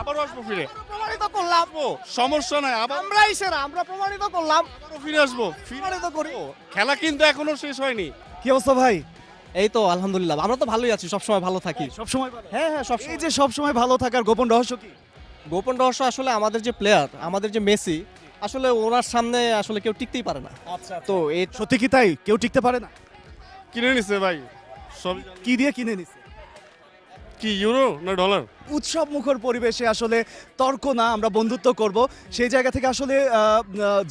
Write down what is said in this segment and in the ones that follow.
আবারও আসবো ফিরে। প্রমাণিত করলাম। সমস্যা নাই, আমরাই সেরা, আমরা প্রমাণিত করলাম। আবারও ফিরে আসবো। প্রমাণিত করি। খেলা কিন্তু এখনো শেষ হয়নি। কি অবস্থা ভাই? এই তো আলহামদুলিল্লাহ, আমরা তো ভালোই আছি, সবসময় ভালো থাকি। সবসময় ভালো? হ্যাঁ হ্যাঁ, সব এই যে সবসময় ভালো থাকার গোপন রহস্য কি? গোপন রহস্য আসলে আমাদের যে প্লেয়ার, আমাদের যে মেসি, আসলে ওনার সামনে আসলে কেউ টিকতেই পারে না। আচ্ছা তো এই সত্যি কি তাই? কেউ টিকতে পারে না? কিনে নিছে ভাই সব। কি দিয়ে কিনে নিছে? কি ইউরো না ডলার? উৎসব মুখর পরিবেশে আসলে তর্ক না, আমরা বন্ধুত্ব করব সেই জায়গা থেকে আসলে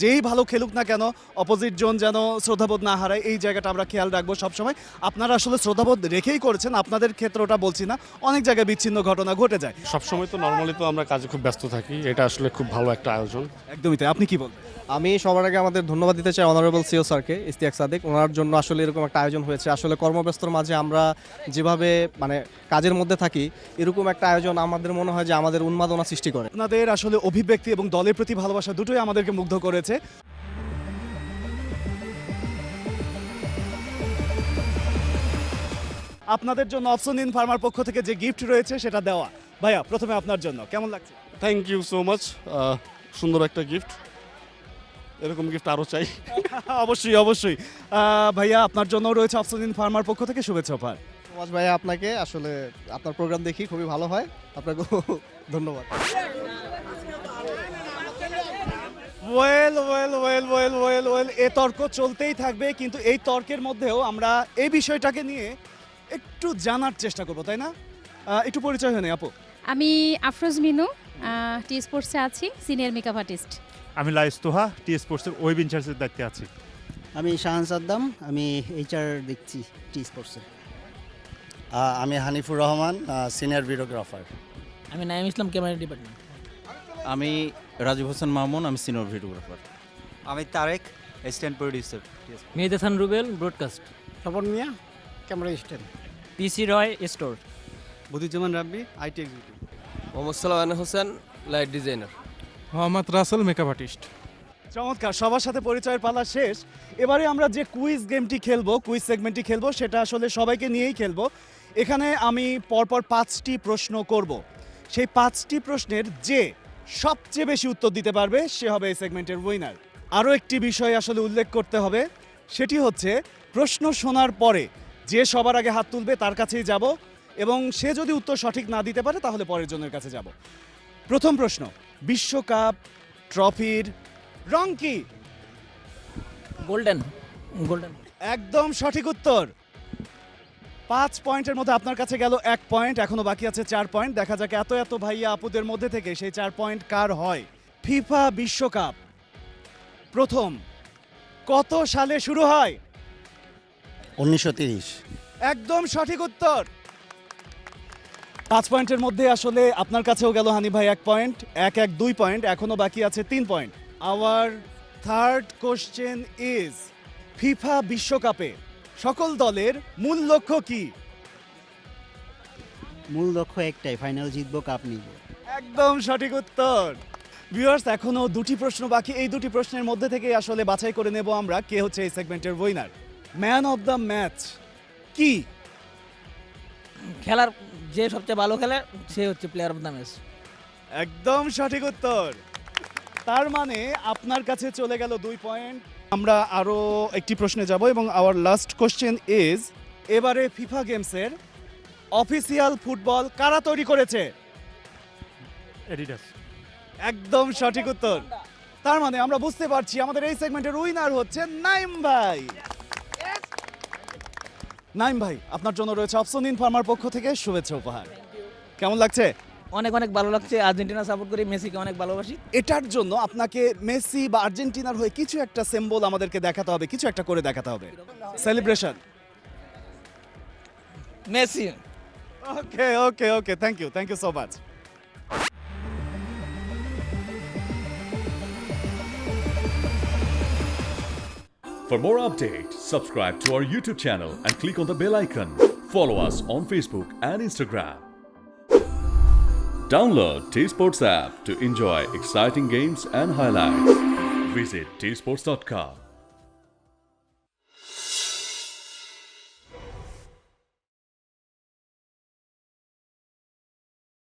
যেই ভালো খেলুক না কেন অপোজিট জন যেন শ্রদ্ধাবোধ না হারায়, এই জায়গাটা আমরা খেয়াল রাখবো সবসময়। আপনারা আসলে শ্রদ্ধাবোধ রেখেই করেছেন, আপনাদের ক্ষেত্রটা বলছি না, অনেক জায়গায় বিচ্ছিন্ন ঘটনা ঘটে যায়। সবসময় তো নর্মালি তো আমরা কাজে খুব ব্যস্ত থাকি, এটা আসলে খুব ভালো একটা আয়োজন। একদমই তাই। আপনি কি বলবেন? আমি সবার আগে আমাদের ধন্যবাদ দিতে চাই অনারেবল সিও স্যারকে, ইস্তিয়াক সাদিক, ওনার জন্য আসলে এরকম একটা আয়োজন হয়েছে। আসলে কর্মব্যস্তর মাঝে আমরা যেভাবে মানে কাজের মধ্যে থাকি, এরকম একটা আয়োজন আমাদের মনে হয় যে আমাদের উন্মাদনা সৃষ্টি করে। আপনাদের আসলে অভিব্যক্তি এবং দলের প্রতি ভালোবাসা দুটোই আমাদেরকে মুগ্ধ করেছে। আপনাদের জন্য অপশন ইন ফার্মার পক্ষ থেকে যে গিফট রয়েছে সেটা দেওয়া। ভাইয়া, প্রথমে আপনার জন্য কেমন লাগছে? থ্যাংক ইউ সো মাচ, সুন্দর একটা গিফট, এরকম গিফট আরও চাই। অবশ্যই অবশ্যই। ভাইয়া, আপনার জন্য রয়েছে অপশন ইন ফার্মার পক্ষ থেকে শুভেচ্ছা উপহার। সমাজ ভাইয়া, আপনাকে আসলে আপনার প্রোগ্রাম দেখি খুবই ভালো হয়, আপনাকে ধন্যবাদ। Well well well well well well, এ তর্ক চলতেই থাকবে, কিন্তু এই তর্কের মধ্যেও আমরা এই বিষয়টাকে নিয়ে একটু জানার চেষ্টা করবো, তাই না? একটু পরিচয় হয় না আপু? আমি আফরোজ মিনু, টি স্পোর্টসে আছি, সিনিয়র মেকআপ আর্টিস্ট। আমি লাইস তোহা, টি স্পোর্টসের ওয়েব ইনচার্জের দায়িত্বে আছি। আমি শাহান সাদ্দাম, আমি এইচআর দেখছি টি স্পোর্টসে। আমি হানিফুর রহমান, সিনিয়র ভিডিওগ্রাফার। আমি নাইম ইসলাম, ক্যামেরা ডিপার্টমেন্ট। আমি রাজীব হোসেন মামুন, আমি সিনিয়র ভিডিওগ্রাফার। আমি Tarek, assistant producer. Mehed Hasan Rubel, broadcast. Swapan Mia, camera stand. PC Roy, store. Buddhizzaman Rabbi, IT executive. Mohammad Salaman Hossain, light designer. Mohammad Rasel, makeup artist. চমৎকার, সবার সাথে পরিচয়ের পালা শেষ। এবারে আমরা যে কুইজ গেমটি খেলবো, কুইজ সেগমেন্টটি খেলবো, সেটা আসলে সবাইকে নিয়েই খেলবো। এখানে আমি পরপর 5টি প্রশ্ন করব। সেই 5টি প্রশ্নের যে সবচেয়ে বেশি উত্তর দিতে পারবে সে হবে এই সেগমেন্টের উইনার। আরও একটি বিষয় আসলে উল্লেখ করতে হবে, সেটি হচ্ছে প্রশ্ন শোনার পরে যে সবার আগে হাত তুলবে তার কাছেই যাব, এবং সে যদি উত্তর সঠিক না দিতে পারে তাহলে পরের জনের কাছে যাব। প্রথম প্রশ্ন, বিশ্বকাপ ট্রফির রং কি? গোল্ডেন। গোল্ডেন। একদম সঠিক উত্তর। 5 পয়েন্টের মধ্যে আপনার কাছে গেল 1 পয়েন্ট, এখনো বাকি আছে 4 পয়েন্ট। দেখা যাক এত এত ভাইয়া আপুদের মধ্যে থেকে সেই 4 পয়েন্ট কার হয়। ফিফা বিশ্বকাপ প্রথম কত সালে শুরু হয়? 1930। একদম সঠিক উত্তর। 5 পয়েন্টের মধ্যে আসলে আপনার কাছেও গেল হানি ভাই 1 পয়েন্ট, 2 পয়েন্ট, এখনো বাকি আছে 3 point. Our third question is, FIFA বিশ্বকাপে সকল দলের মূল লক্ষ্য কি? মূল লক্ষ্য একটাই, ফাইনাল জিতবো, কাপ নিব। একদম সঠিক উত্তর। ভিউয়ার্স, এখনো 2টি প্রশ্ন বাকি। এই 2টি প্রশ্নের মধ্যে থেকে আসলে বাছাই করে নেব আমরা কে হচ্ছে এই সেগমেন্টের winner. Man of the match কি? খেলার যে সবচেয়ে ভালো খেলে সে হচ্ছে প্লেয়ার অফ দ্য ম্যাচ। একদম সঠিক উত্তর। তার মানে আপনার কাছে চলে গেল 2 পয়েন্ট। আমরা আরো একটি প্রশ্নে যাব, এবং আওয়ার লাস্ট কোশ্চেন ইজ, এবারে ফিফা গেমসের অফিসিয়াল ফুটবল কারা তৈরি করেছে? এডিডাস। একদম সঠিক উত্তর। তার মানে আমরা বুঝতে পারছি আমাদের এই সেগমেন্টের উইনার হচ্ছে নাইম ভাই। নাইম ভাই, আপনার জন্য রয়েছে অপশন ইন ফার্মার পক্ষ থেকে শুভেচ্ছা উপহার। কেমন লাগছে? অনেক অনেক ভালো লাগছে, আর্জেন্টিনা সাপোর্ট করি, মেসিকে অনেক ভালোবাসি। এটার জন্য আপনাকে মেসি বা আর্জেন্টিনার হয়ে কিছু একটা সিম্বল আমাদেরকে দেখাতে হবে, কিছু একটা করে দেখাতে হবে। Celebration. Messi. Okay okay okay, thank you so much. For more updates, subscribe to our YouTube channel and click on the bell icon. Follow us on Facebook and Instagram. Download T Sports app to enjoy exciting games and highlights. Visit tsports.com.